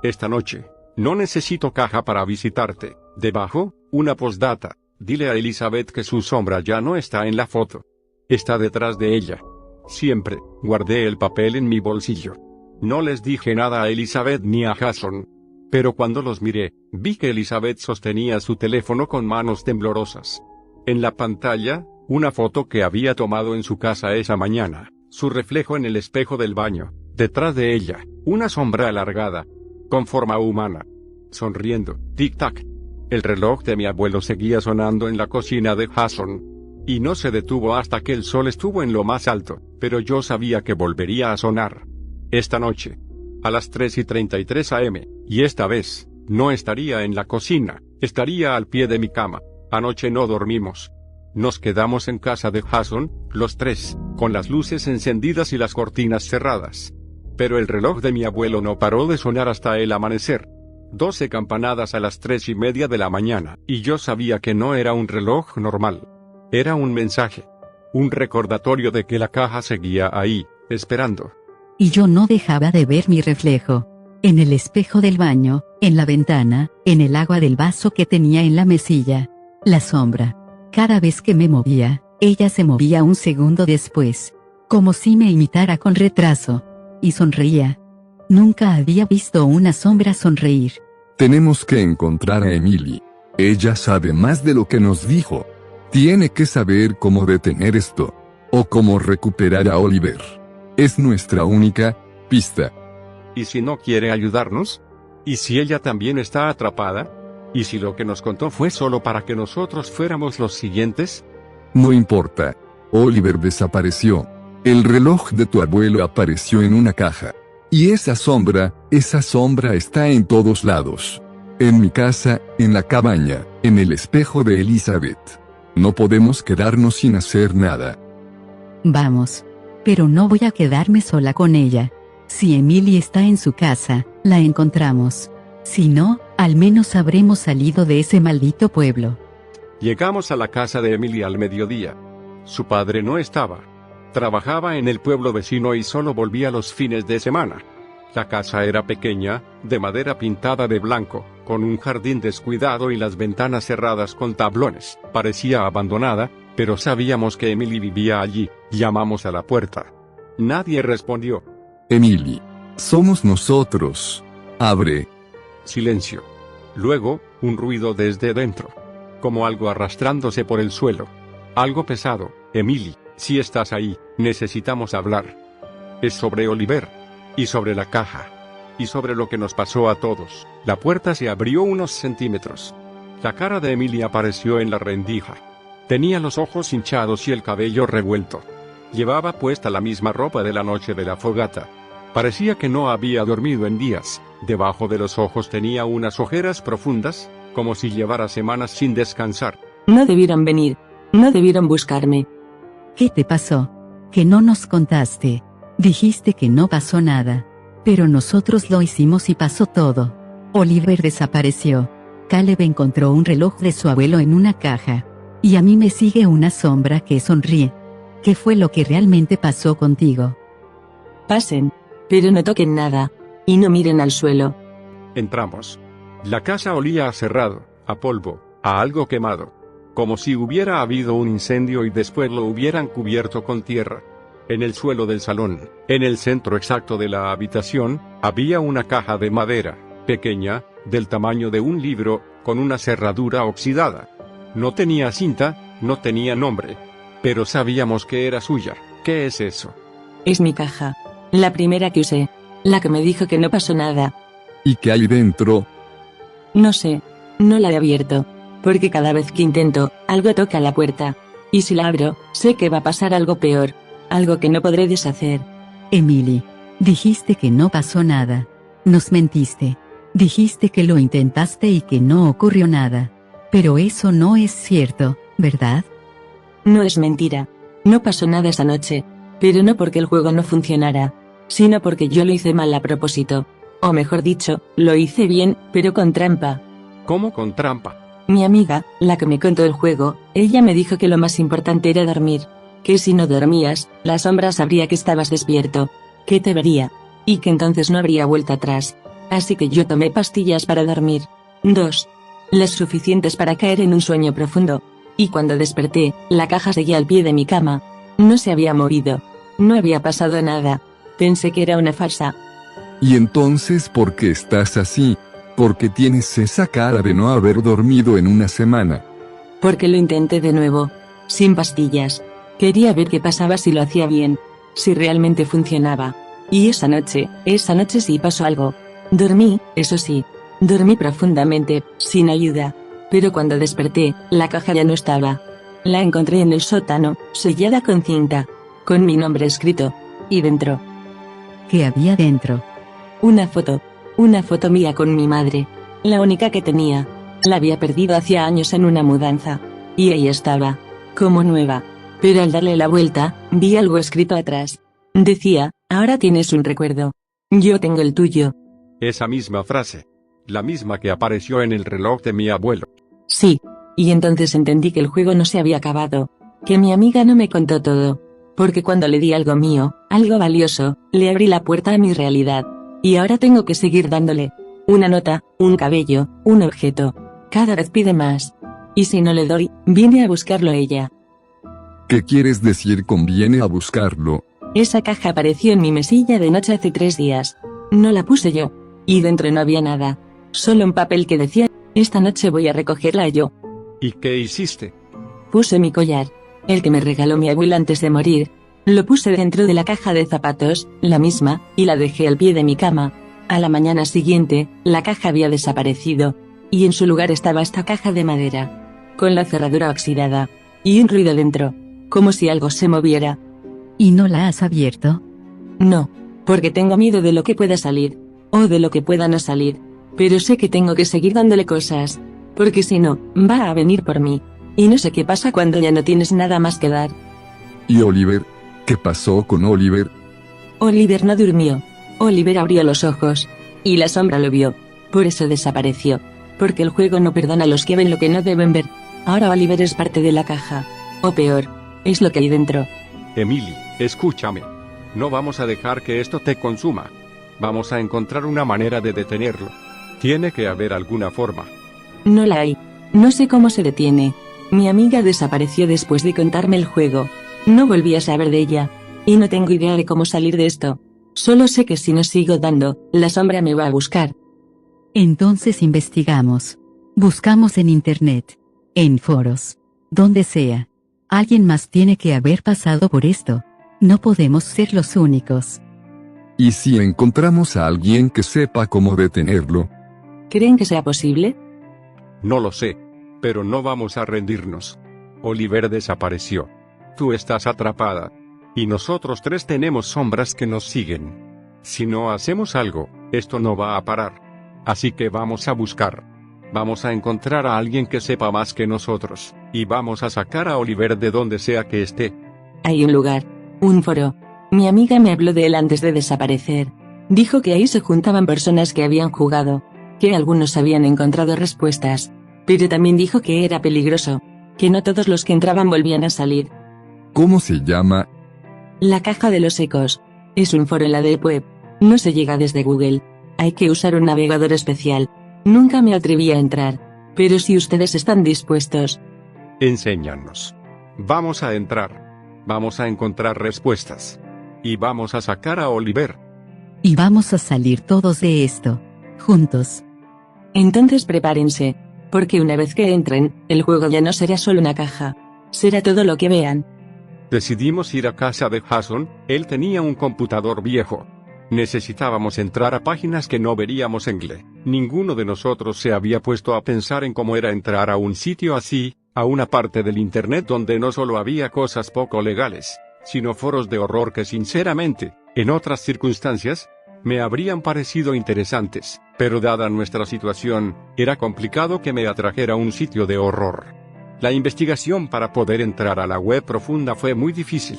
Esta noche, no necesito caja para visitarte. Debajo, una postdata. Dile a Elizabeth que su sombra ya no está en la foto. Está detrás de ella. Siempre, guardé el papel en mi bolsillo. No les dije nada a Elizabeth ni a Jason. Pero cuando los miré, vi que Elizabeth sostenía su teléfono con manos temblorosas. En la pantalla, una foto que había tomado en su casa esa mañana, su reflejo en el espejo del baño, detrás de ella, una sombra alargada, con forma humana, sonriendo, tic-tac. El reloj de mi abuelo seguía sonando en la cocina de Jason. Y no se detuvo hasta que el sol estuvo en lo más alto, pero yo sabía que volvería a sonar. Esta noche. A las 3:33 am, y esta vez, no estaría en la cocina, estaría al pie de mi cama. Anoche no dormimos. Nos quedamos en casa de Jason, los tres, con las luces encendidas y las cortinas cerradas. Pero el reloj de mi abuelo no paró de sonar hasta el amanecer. 12 campanadas a las 3:30 de la mañana, y yo sabía que no era un reloj normal. Era un mensaje. Un recordatorio de que la caja seguía ahí, esperando. Y yo no dejaba de ver mi reflejo. En el espejo del baño, en la ventana, en el agua del vaso que tenía en la mesilla. La sombra. Cada vez que me movía, ella se movía un segundo después. Como si me imitara con retraso. Y sonreía. Nunca había visto una sombra sonreír. Tenemos que encontrar a Emily. Ella sabe más de lo que nos dijo. Tiene que saber cómo detener esto. O cómo recuperar a Oliver. Es nuestra única pista. ¿Y si no quiere ayudarnos? ¿Y si ella también está atrapada? ¿Y si lo que nos contó fue solo para que nosotros fuéramos los siguientes? No importa. Oliver desapareció. El reloj de tu abuelo apareció en una caja. Y esa sombra está en todos lados. En mi casa, en la cabaña, en el espejo de Elizabeth. No podemos quedarnos sin hacer nada. Vamos. Pero no voy a quedarme sola con ella. Si Emily está en su casa, la encontramos. Si no, al menos habremos salido de ese maldito pueblo. Llegamos a la casa de Emily al mediodía. Su padre no estaba. Trabajaba en el pueblo vecino y solo volvía los fines de semana. La casa era pequeña, de madera pintada de blanco, con un jardín descuidado y las ventanas cerradas con tablones. Parecía abandonada, pero sabíamos que Emily vivía allí. Llamamos a la puerta. Nadie respondió. Emily. Somos nosotros. Abre. Silencio. Luego, un ruido desde dentro. Como algo arrastrándose por el suelo. Algo pesado. Emily, si estás ahí, necesitamos hablar. Es sobre Oliver. Y sobre la caja. Y sobre lo que nos pasó a todos. La puerta se abrió unos centímetros. La cara de Emily apareció en la rendija. Tenía los ojos hinchados y el cabello revuelto. Llevaba puesta la misma ropa de la noche de la fogata. Parecía que no había dormido en días. Debajo de los ojos tenía unas ojeras profundas, como si llevara semanas sin descansar. No debieron venir. No debieron buscarme. ¿Qué te pasó? Que no nos contaste. Dijiste que no pasó nada. Pero nosotros lo hicimos y pasó todo. Oliver desapareció. Caleb encontró un reloj de su abuelo en una caja. Y a mí me sigue una sombra que sonríe. ¿Qué fue lo que realmente pasó contigo? Pasen. Pero no toquen nada. Y no miren al suelo. Entramos. La casa olía a cerrado, a polvo, a algo quemado. Como si hubiera habido un incendio y después lo hubieran cubierto con tierra. En el suelo del salón, en el centro exacto de la habitación, había una caja de madera, pequeña, del tamaño de un libro, con una cerradura oxidada. No tenía cinta, no tenía nombre. Pero sabíamos que era suya. ¿Qué es eso? Es mi caja. La primera que usé. La que me dijo que no pasó nada. ¿Y qué hay dentro? No sé. No la he abierto. Porque cada vez que intento, algo toca la puerta. Y si la abro, sé que va a pasar algo peor. Algo que no podré deshacer. Emily, dijiste que no pasó nada. Nos mentiste. Dijiste que lo intentaste y que no ocurrió nada. Pero eso no es cierto, ¿verdad? No es mentira. No pasó nada esa noche. Pero no porque el juego no funcionara, sino porque yo lo hice mal a propósito. O mejor dicho, lo hice bien, pero con trampa. ¿Cómo con trampa? Mi amiga, la que me contó el juego, ella me dijo que lo más importante era dormir. Que si no dormías, la sombra sabría que estabas despierto. Que te vería. Y que entonces no habría vuelta atrás. Así que yo tomé pastillas para dormir. 2. Las suficientes para caer en un sueño profundo. Y cuando desperté, la caja seguía al pie de mi cama. No se había movido. No había pasado nada. Pensé que era una farsa. ¿Y entonces por qué estás así? Porque tienes esa cara de no haber dormido en una semana. Porque lo intenté de nuevo. Sin pastillas. Quería ver qué pasaba si lo hacía bien. Si realmente funcionaba. Y esa noche sí pasó algo. Dormí, eso sí. Dormí profundamente, sin ayuda. Pero cuando desperté, la caja ya no estaba. La encontré en el sótano, sellada con cinta. Con mi nombre escrito. Y dentro. ¿Qué había dentro? Una foto. Una foto mía con mi madre. La única que tenía. La había perdido hacía años en una mudanza. Y ahí estaba. Como nueva. Pero al darle la vuelta, vi algo escrito atrás. Decía, ahora tienes un recuerdo. Yo tengo el tuyo. Esa misma frase. La misma que apareció en el reloj de mi abuelo. Sí. Y entonces entendí que el juego no se había acabado. Que mi amiga no me contó todo. Porque cuando le di algo mío, algo valioso, le abrí la puerta a mi realidad. Y ahora tengo que seguir dándole. Una nota, un cabello, un objeto. Cada vez pide más. Y si no le doy, viene a buscarlo ella. ¿Qué quieres decir con viene a buscarlo? Esa caja apareció en mi mesilla de noche hace 3 días. No la puse yo. Y dentro no había nada. Solo un papel que decía, esta noche voy a recogerla yo. ¿Y qué hiciste? Puse mi collar. El que me regaló mi abuela antes de morir. Lo puse dentro de la caja de zapatos, la misma, y la dejé al pie de mi cama. A la mañana siguiente, la caja había desaparecido. Y en su lugar estaba esta caja de madera. Con la cerradura oxidada. Y un ruido dentro. Como si algo se moviera. ¿Y no la has abierto? No. Porque tengo miedo de lo que pueda salir. O de lo que pueda no salir. Pero sé que tengo que seguir dándole cosas. Porque si no, va a venir por mí. Y no sé qué pasa cuando ya no tienes nada más que dar. ¿Y Oliver? ¿Qué pasó con Oliver? Oliver no durmió. Oliver abrió los ojos. Y la sombra lo vio. Por eso desapareció. Porque el juego no perdona a los que ven lo que no deben ver. Ahora Oliver es parte de la caja. O peor, es lo que hay dentro. Emily, escúchame. No vamos a dejar que esto te consuma. Vamos a encontrar una manera de detenerlo. Tiene que haber alguna forma. No la hay. No sé cómo se detiene. Mi amiga desapareció después de contarme el juego. No volví a saber de ella. Y no tengo idea de cómo salir de esto. Solo sé que si no sigo dando, la sombra me va a buscar. Entonces investigamos. Buscamos en internet. En foros. Donde sea. Alguien más tiene que haber pasado por esto. No podemos ser los únicos. ¿Y si encontramos a alguien que sepa cómo detenerlo? ¿Creen que sea posible? No lo sé. Pero no vamos a rendirnos. Oliver desapareció. Tú estás atrapada. Y nosotros 3 tenemos sombras que nos siguen. Si no hacemos algo, esto no va a parar. Así que vamos a buscar. Vamos a encontrar a alguien que sepa más que nosotros. Y vamos a sacar a Oliver de donde sea que esté. Hay un lugar. Un foro. Mi amiga me habló de él antes de desaparecer. Dijo que ahí se juntaban personas que habían jugado, que algunos habían encontrado respuestas, pero también dijo que era peligroso, que no todos los que entraban volvían a salir. ¿Cómo se llama? La caja de los ecos. Es un foro en la Deep Web. No se llega desde Google. Hay que usar un navegador especial. Nunca me atreví a entrar. Pero si ustedes están dispuestos. Enséñanos. Vamos a entrar. Vamos a encontrar respuestas. Y vamos a sacar a Oliver. Y vamos a salir todos de esto. Juntos. Entonces prepárense. Porque una vez que entren, el juego ya no será solo una caja. Será todo lo que vean. Decidimos ir a casa de Jason. Él tenía un computador viejo. Necesitábamos entrar a páginas que no veríamos en Gle. Ninguno de nosotros se había puesto a pensar en cómo era entrar a un sitio así, a una parte del internet donde no solo había cosas poco legales, sino foros de horror que sinceramente, en otras circunstancias, me habrían parecido interesantes, pero dada nuestra situación, era complicado que me atrajera a un sitio de horror. La investigación para poder entrar a la web profunda fue muy difícil.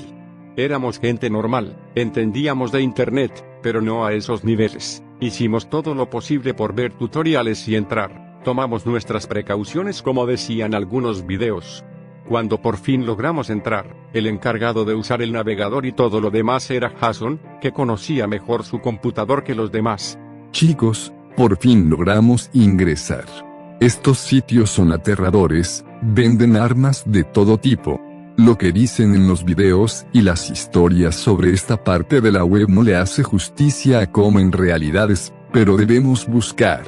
Éramos gente normal, entendíamos de internet, pero no a esos niveles. Hicimos todo lo posible por ver tutoriales y entrar. Tomamos nuestras precauciones como decían algunos videos. Cuando por fin logramos entrar, el encargado de usar el navegador y todo lo demás era Jason, que conocía mejor su computador que los demás. Chicos, por fin logramos ingresar. Estos sitios son aterradores, venden armas de todo tipo. Lo que dicen en los videos y las historias sobre esta parte de la web no le hace justicia a cómo en realidad es, pero debemos buscar.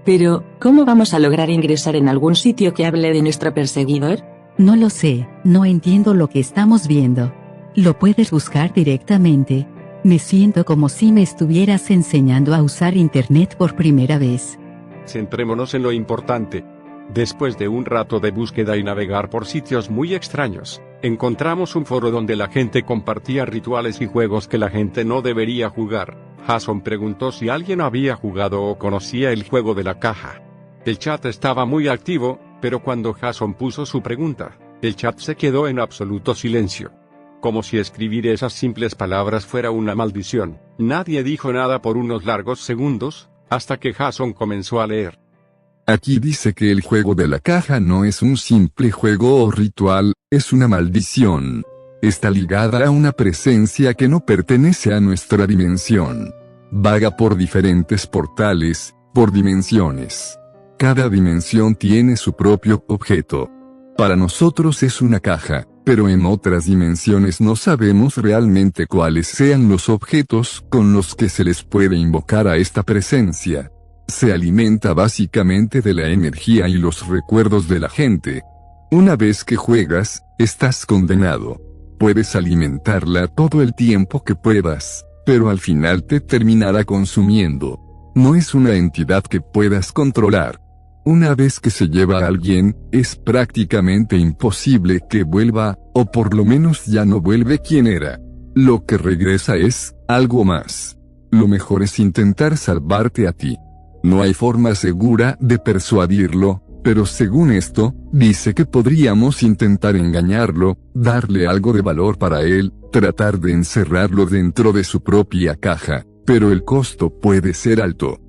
Pero, ¿cómo vamos a lograr ingresar en algún sitio que hable de nuestro perseguidor? No lo sé, no entiendo lo que estamos viendo. Lo puedes buscar directamente. Me siento como si me estuvieras enseñando a usar internet por primera vez. Centrémonos en lo importante. Después de un rato de búsqueda y navegar por sitios muy extraños, encontramos un foro donde la gente compartía rituales y juegos que la gente no debería jugar. Jason preguntó si alguien había jugado o conocía el juego de la caja. El chat estaba muy activo, pero cuando Jason puso su pregunta, el chat se quedó en absoluto silencio. Como si escribir esas simples palabras fuera una maldición. Nadie dijo nada por unos largos segundos, hasta que Jason comenzó a leer. Aquí dice que el juego de la caja no es un simple juego o ritual, es una maldición. Está ligada a una presencia que no pertenece a nuestra dimensión. Vaga por diferentes portales, por dimensiones. Cada dimensión tiene su propio objeto. Para nosotros es una caja, pero en otras dimensiones no sabemos realmente cuáles sean los objetos con los que se les puede invocar a esta presencia. Se alimenta básicamente de la energía y los recuerdos de la gente. Una vez que juegas, estás condenado. Puedes alimentarla todo el tiempo que puedas, pero al final te terminará consumiendo. No es una entidad que puedas controlar. Una vez que se lleva a alguien, es prácticamente imposible que vuelva, o por lo menos ya no vuelve quien era. Lo que regresa es algo más. Lo mejor es intentar salvarte a ti. No hay forma segura de persuadirlo, pero según esto, dice que podríamos intentar engañarlo, darle algo de valor para él, tratar de encerrarlo dentro de su propia caja, pero el costo puede ser alto.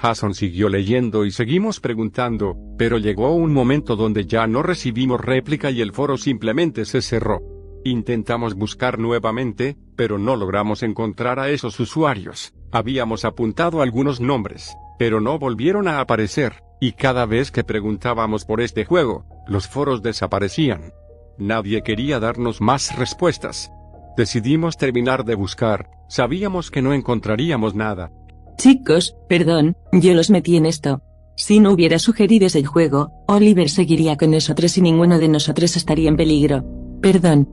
Jason siguió leyendo y seguimos preguntando, pero llegó un momento donde ya no recibimos réplica y el foro simplemente se cerró. Intentamos buscar nuevamente, pero no logramos encontrar a esos usuarios. Habíamos apuntado algunos nombres, pero no volvieron a aparecer, y cada vez que preguntábamos por este juego, los foros desaparecían. Nadie quería darnos más respuestas. Decidimos terminar de buscar, sabíamos que no encontraríamos nada. Chicos, perdón, yo los metí en esto. Si no hubiera sugerido ese juego, Oliver seguiría con nosotros y ninguno de nosotros estaría en peligro. Perdón.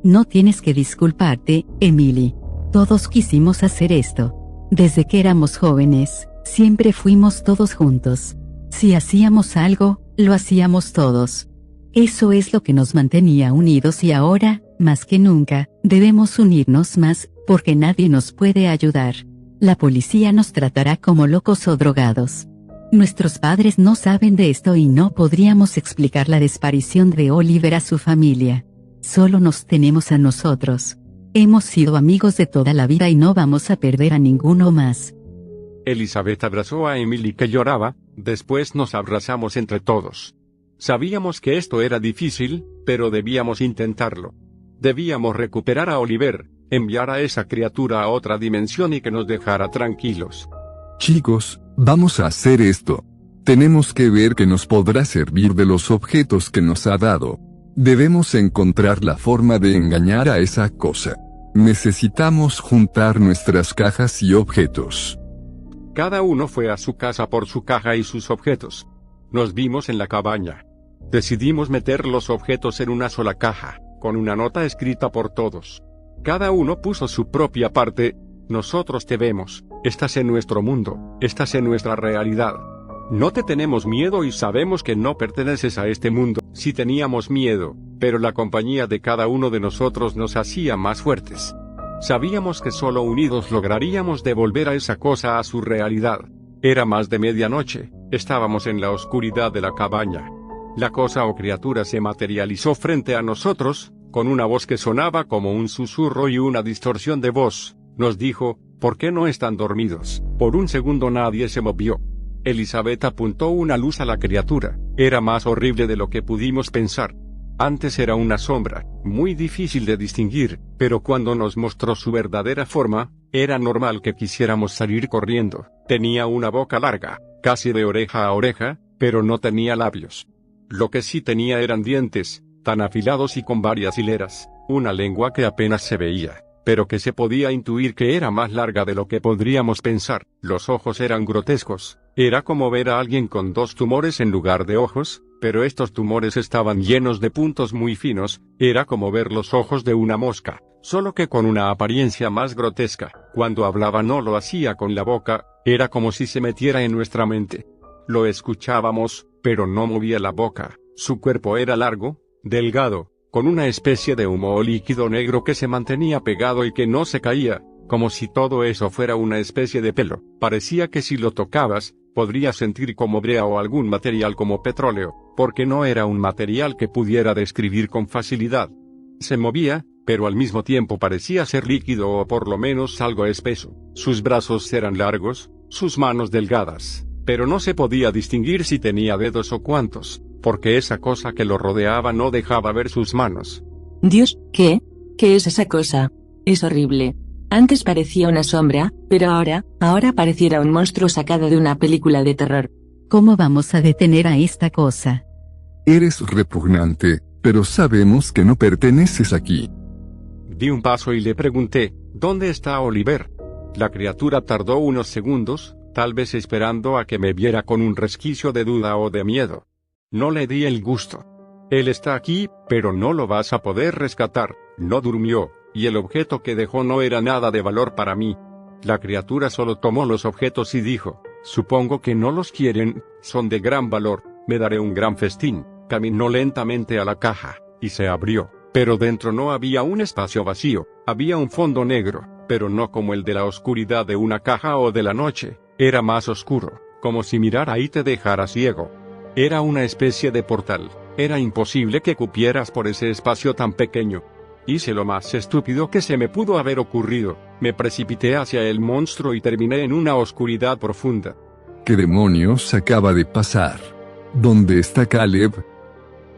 No tienes que disculparte, Emily. Todos quisimos hacer esto. Desde que éramos jóvenes, siempre fuimos todos juntos. Si hacíamos algo, lo hacíamos todos. Eso es lo que nos mantenía unidos y ahora, más que nunca, debemos unirnos más, porque nadie nos puede ayudar. La policía nos tratará como locos o drogados. Nuestros padres no saben de esto y no podríamos explicar la desaparición de Oliver a su familia. Solo nos tenemos a nosotros. Hemos sido amigos de toda la vida y no vamos a perder a ninguno más. Elizabeth abrazó a Emily que lloraba, después nos abrazamos entre todos. Sabíamos que esto era difícil, pero debíamos intentarlo. Debíamos recuperar a Oliver, enviar a esa criatura a otra dimensión y que nos dejara tranquilos. Chicos, vamos a hacer esto. Tenemos que ver qué nos podrá servir de los objetos que nos ha dado. Debemos encontrar la forma de engañar a esa cosa. Necesitamos juntar nuestras cajas y objetos. Cada uno fue a su casa por su caja y sus objetos. Nos vimos en la cabaña. Decidimos meter los objetos en una sola caja, con una nota escrita por todos. Cada uno puso su propia parte. Nosotros te vemos, estás en nuestro mundo, estás en nuestra realidad. No te tenemos miedo y sabemos que no perteneces a este mundo. Sí teníamos miedo, pero la compañía de cada uno de nosotros nos hacía más fuertes. Sabíamos que solo unidos lograríamos devolver a esa cosa a su realidad. Era más de medianoche, estábamos en la oscuridad de la cabaña. La cosa o criatura se materializó frente a nosotros, con una voz que sonaba como un susurro y una distorsión de voz. Nos dijo, ¿por qué no están dormidos? Por un segundo nadie se movió. Elizabeth apuntó una luz a la criatura. Era más horrible de lo que pudimos pensar. Antes era una sombra, muy difícil de distinguir, pero cuando nos mostró su verdadera forma, era normal que quisiéramos salir corriendo. Tenía una boca larga, casi de oreja a oreja, pero no tenía labios. Lo que sí tenía eran dientes, tan afilados y con varias hileras, una lengua que apenas se veía, pero que se podía intuir que era más larga de lo que podríamos pensar. Los ojos eran grotescos, era como ver a alguien con 2 tumores en lugar de ojos, pero estos tumores estaban llenos de puntos muy finos. Era como ver los ojos de una mosca, solo que con una apariencia más grotesca. Cuando hablaba no lo hacía con la boca, era como si se metiera en nuestra mente. Lo escuchábamos, pero no movía la boca. Su cuerpo era largo, delgado, con una especie de humo o líquido negro que se mantenía pegado y que no se caía, como si todo eso fuera una especie de pelo. Parecía que si lo tocabas, podrías sentir como brea o algún material como petróleo, porque no era un material que pudiera describir con facilidad. Se movía, pero al mismo tiempo parecía ser líquido o por lo menos algo espeso. Sus brazos eran largos, sus manos delgadas, pero no se podía distinguir si tenía dedos o cuántos, porque esa cosa que lo rodeaba no dejaba ver sus manos. Dios, ¿qué? ¿Qué es esa cosa? Es horrible. Antes parecía una sombra, pero ahora pareciera un monstruo sacado de una película de terror. ¿Cómo vamos a detener a esta cosa? Eres repugnante, pero sabemos que no perteneces aquí. Di un paso y le pregunté, ¿dónde está Oliver? La criatura tardó unos segundos, tal vez esperando a que me viera con un resquicio de duda o de miedo. No le di el gusto. Él está aquí, pero no lo vas a poder rescatar. No durmió, y el objeto que dejó no era nada de valor para mí. La criatura solo tomó los objetos y dijo, supongo que no los quieren, son de gran valor, me daré un gran festín. Caminó lentamente a la caja, y se abrió, pero dentro no había un espacio vacío, había un fondo negro, pero no como el de la oscuridad de una caja o de la noche, era más oscuro, como si mirar ahí te dejara ciego. Era una especie de portal, era imposible que cupieras por ese espacio tan pequeño. Hice lo más estúpido que se me pudo haber ocurrido, me precipité hacia el monstruo y terminé en una oscuridad profunda. ¿Qué demonios acaba de pasar? ¿Dónde está Caleb?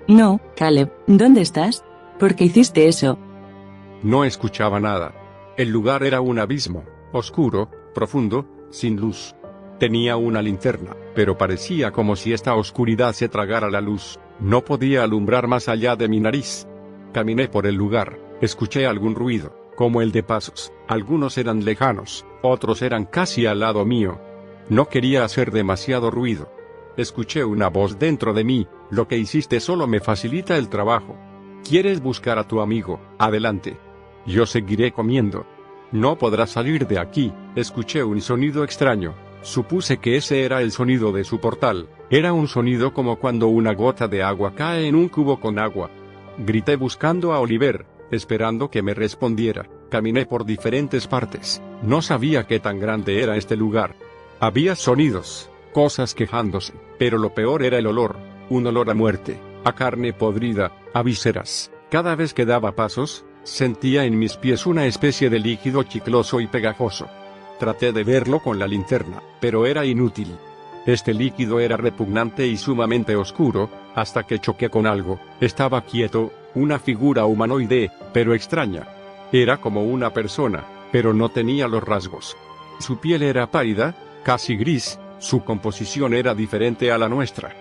No, Caleb, ¿dónde estás? ¿Por qué hiciste eso? No escuchaba nada. El lugar era un abismo, oscuro, profundo, sin luz. Tenía una linterna, pero parecía como si esta oscuridad se tragara la luz. No podía alumbrar más allá de mi nariz. Caminé por el lugar, escuché algún ruido, como el de pasos. Algunos eran lejanos, otros eran casi al lado mío. No quería hacer demasiado ruido. Escuché una voz dentro de mí, lo que hiciste solo me facilita el trabajo. ¿Quieres buscar a tu amigo? Adelante. Yo seguiré comiendo. No podrás salir de aquí. Escuché un sonido extraño. Supuse que ese era el sonido de su portal. Era un sonido como cuando una gota de agua cae en un cubo con agua. Grité buscando a Oliver, esperando que me respondiera. Caminé por diferentes partes. No sabía qué tan grande era este lugar. Había sonidos, cosas quejándose, pero lo peor era el olor, un olor a muerte, a carne podrida, a vísceras. Cada vez que daba pasos, Sentía en mis pies una especie de líquido chicloso y pegajoso. Traté de verlo con la linterna, pero era inútil. Este líquido era repugnante y sumamente oscuro, hasta que choqué con algo. Estaba quieto, una figura humanoide, pero extraña. Era como una persona, pero no tenía los rasgos. Su piel era pálida, casi gris, su composición era diferente a la nuestra.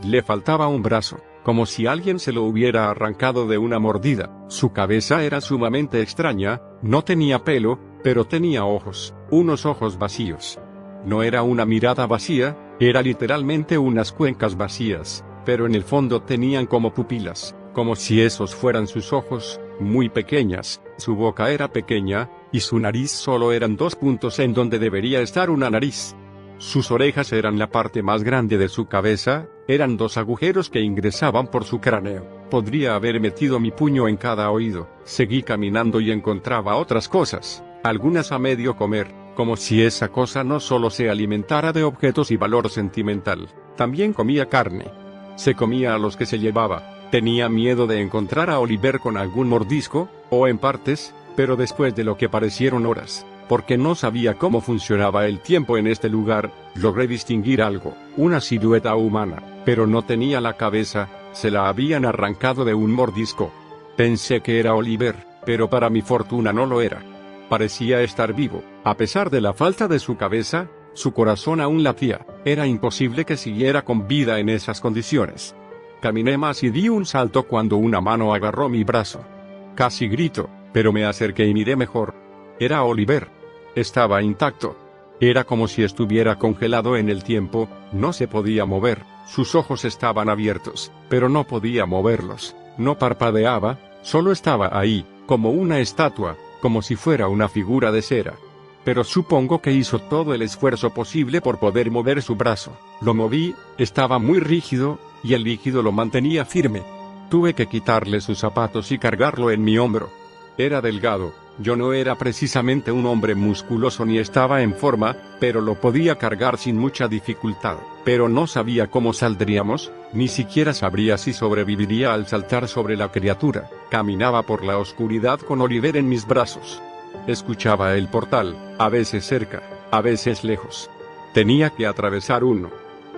Le faltaba un brazo, como si alguien se lo hubiera arrancado de una mordida. Su cabeza era sumamente extraña, no tenía pelo, pero tenía ojos, unos ojos vacíos. No era una mirada vacía, era literalmente unas cuencas vacías, pero en el fondo tenían como pupilas, como si esos fueran sus ojos, muy pequeñas. Su boca era pequeña, y su nariz solo eran 2 puntos en donde debería estar una nariz. Sus orejas eran la parte más grande de su cabeza, eran 2 agujeros que ingresaban por su cráneo. Podría haber metido mi puño en cada oído. Seguí caminando y encontraba otras cosas, algunas a medio comer, como si esa cosa no solo se alimentara de objetos y valor sentimental, también comía carne. Se comía a los que se llevaba. Tenía miedo de encontrar a Oliver con algún mordisco, o en partes, pero después de lo que parecieron horas, porque no sabía cómo funcionaba el tiempo en este lugar, logré distinguir algo, una silueta humana, pero no tenía la cabeza, se la habían arrancado de un mordisco. Pensé que era Oliver, pero para mi fortuna no lo era. Parecía estar vivo, a pesar de la falta de su cabeza, su corazón aún latía, era imposible que siguiera con vida en esas condiciones. Caminé más y di un salto cuando una mano agarró mi brazo. Casi grito, pero me acerqué y miré mejor. Era Oliver. Estaba intacto. Era como si estuviera congelado en el tiempo, no se podía mover, sus ojos estaban abiertos, pero no podía moverlos, no parpadeaba, solo estaba ahí, como una estatua, como si fuera una figura de cera. Pero supongo que hizo todo el esfuerzo posible por poder mover su brazo. Lo moví, estaba muy rígido, y el líquido lo mantenía firme. Tuve que quitarle sus zapatos y cargarlo en mi hombro. Era delgado, yo no era precisamente un hombre musculoso ni estaba en forma, pero lo podía cargar sin mucha dificultad. Pero no sabía cómo saldríamos, ni siquiera sabría si sobreviviría al saltar sobre la criatura. Caminaba por la oscuridad con Oliver en mis brazos. Escuchaba el portal, a veces cerca, a veces lejos. Tenía que atravesar uno.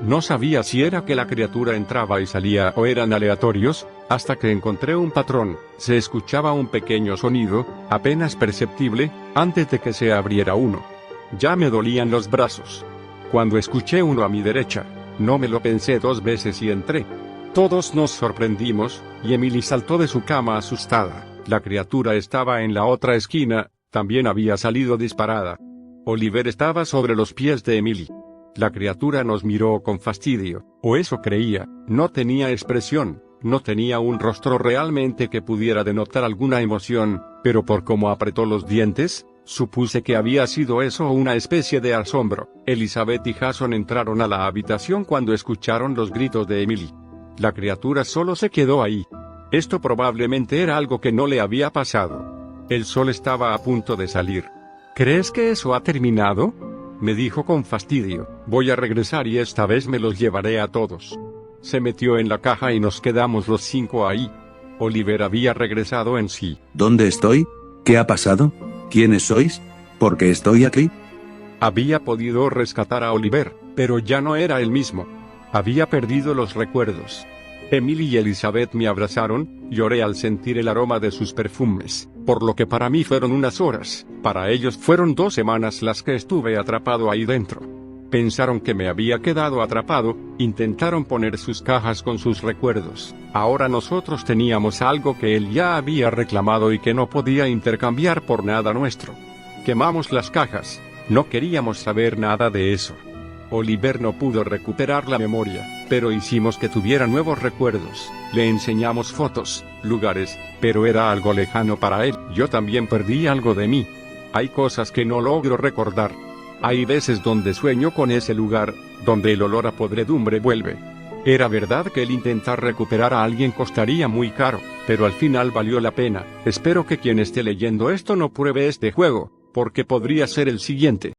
No sabía si era que la criatura entraba y salía o eran aleatorios, hasta que encontré un patrón. Se escuchaba un pequeño sonido, apenas perceptible, antes de que se abriera uno. Ya me dolían los brazos. Cuando escuché uno a mi derecha, no me lo pensé 2 veces y entré. Todos nos sorprendimos, y Emily saltó de su cama asustada. La criatura estaba en la otra esquina, también había salido disparada. Oliver estaba sobre los pies de Emily. La criatura nos miró con fastidio, o eso creía, no tenía expresión, no tenía un rostro realmente que pudiera denotar alguna emoción, pero por cómo apretó los dientes, supuse que había sido eso o una especie de asombro. Elizabeth y Jason entraron a la habitación cuando escucharon los gritos de Emily. La criatura solo se quedó ahí. Esto probablemente era algo que no le había pasado. El sol estaba a punto de salir. ¿Crees que eso ha terminado?, me dijo con fastidio. Voy a regresar y esta vez me los llevaré a todos. Se metió en la caja y nos quedamos los 5 ahí. Oliver había regresado en sí. ¿Dónde estoy? ¿Qué ha pasado? ¿Quiénes sois? ¿Por qué estoy aquí? Había podido rescatar a Oliver, pero ya no era el mismo. Había perdido los recuerdos. Emily y Elizabeth me abrazaron, lloré al sentir el aroma de sus perfumes, por lo que para mí fueron unas horas, para ellos fueron 2 semanas las que estuve atrapado ahí dentro. Pensaron que me había quedado atrapado, intentaron poner sus cajas con sus recuerdos. Ahora nosotros teníamos algo que él ya había reclamado y que no podía intercambiar por nada nuestro. Quemamos las cajas, no queríamos saber nada de eso. Oliver no pudo recuperar la memoria, pero hicimos que tuviera nuevos recuerdos. Le enseñamos fotos, lugares, pero era algo lejano para él. Yo también perdí algo de mí. Hay cosas que no logro recordar. Hay veces donde sueño con ese lugar, donde el olor a podredumbre vuelve. Era verdad que el intentar recuperar a alguien costaría muy caro, pero al final valió la pena. Espero que quien esté leyendo esto no pruebe este juego, porque podría ser el siguiente.